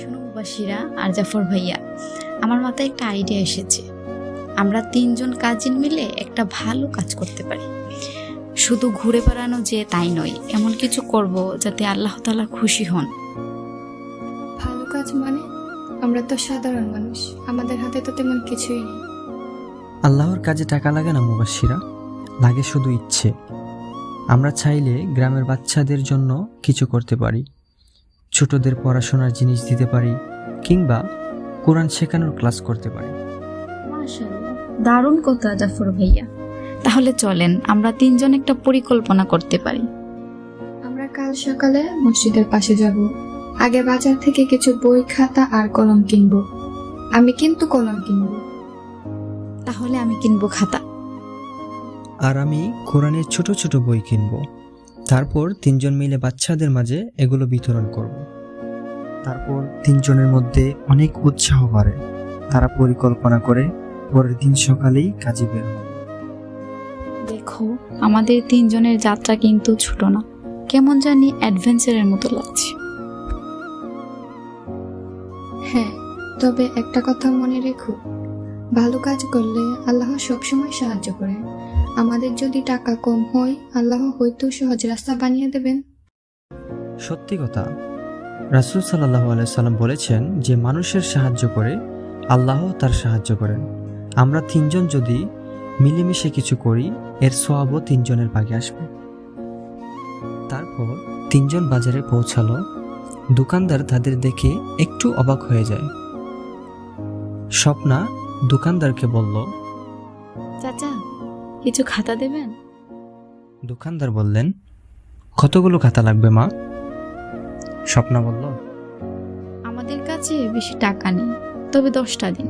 শোনো মুবাশিরা আর জাফর ভাইয়া, আমার মাথায় একটা আইডিয়া এসেছে। আমরা তিনজন কাজিন মিলে একটা ভালো কাজ করতে পারি। শুধু ঘুরে বেড়ানো যে তাই নয়, এমন কিছু করব যাতে আল্লাহ তাআলা খুশি হন। ভালো কাজ মানে? আমরা তো সাধারণ মানুষ, আমাদের হাতে তো তেমন কিছুই নেই। আল্লাহর কাজে টাকা লাগে না মুবাশশিরা, লাগে শুধু ইচ্ছে। আমরা চাইলে গ্রামের বাচ্চাদের জন্য কিছু করতে পারি, ছোটদের পড়াশোনার জিনিস দিতে পারি, কিংবা কোরআন শেখানোর ক্লাস করতে পারি। মাশাআল্লাহ, দারুণ কথা জাফর ভাইয়া। তাহলে চলেন আমরা তিনজন একটা পরিকল্পনা করতে পারি। আমরা কাল সকালে মসজিদের পাশে যাব। আগে বাজার থেকে কিছু বই, খাতা আর কলম কিনবো। আমি কিন্তু কলম কিনবো। তাহলে আমি কিনবো খাতা। আর আমি কোরআনের ছোট ছোট বই কিনব। তারপর তিনজন মিলে বাচ্চাদের মাঝে এগুলো বিতরণ করব। তারপর তিনজনের মধ্যে অনেক উৎসাহ বাড়ে। তারা পরিকল্পনা করে পরের দিন সকালেই কাজে বের হয়। দেখো, আমাদের তিনজনের যাত্রা কিন্তু ছোট না, কেমন জানি অ্যাডভেঞ্চারের মতো লাগছে। হ্যাঁ, তবে একটা কথা মনে রেখো, ভালো কাজ করলে আল্লাহ সবসময় সাহায্য করেন। আমাদের যদি টাকা কম হয়, আল্লাহ হয়তো সহজ রাস্তা বানিয়ে দেবেন। সত্যি কথা, রাসূল সাল্লাল্লাহু আলাইহি সাল্লাম বলেছেন যে মানুষের সাহায্য করে আল্লাহ তার সাহায্য করেন। আমরা তিনজন যদি মিলেমিশে কিছু করি, এর সওয়াবও তিনজনের ভাগে আসবে। তারপর তিনজন বাজারে পৌঁছালো। দোকানদার তাদের দেখে একটু অবাক হয়ে যায়। স্বপ্না দোকানদারকে বলল, চাচা, কিছু খাতা দেবেন? দোকানদার বললেন, কতগুলো খাতা লাগবে মা? স্বপ্না বলল, আমাদের কাছে বেশি টাকা নেই, তবে 10টা দিন।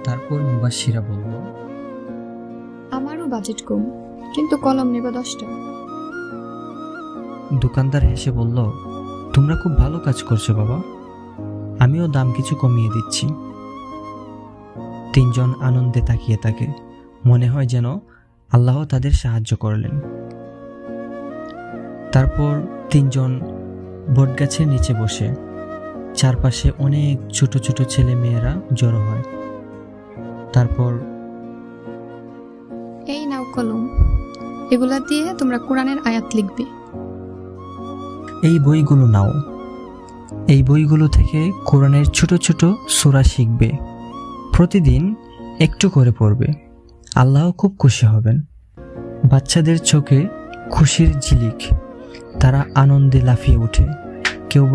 তারপর মুবাশশিরা বলল, আমারও বাজেট কম, কিন্তু কলম নেব 10টা। দোকানদার হেসে বলল, তোমরা খুব ভালো কাজ করছো বাবা, আমিও দাম কিছু কমিয়ে দিচ্ছি। তিনজন আনন্দে তাকিয়ে থাকে, মনে হয় যেন আল্লাহ তাদের সাহায্য করলেন। তারপর তিনজন বটগাছের নিচে বসে, চারপাশে অনেক ছোট ছোট ছেলে মেয়েরা জড়ো হয়। তারপর, এই নাও কলম, এগুলা দিয়ে তোমরা কোরআনের আয়াত লিখবে। এই বইগুলো নাও, এই বইগুলো থেকে কোরআনের ছোট ছোট সূরা শিখবে, প্রতিদিন একটু করে পড়বে, আল্লাহ খুব খুশি হবেন। বাচ্চাদের চোখে খুশির ঝিলিক, তারা আনন্দে লাফিয়ে ওঠে। কেউ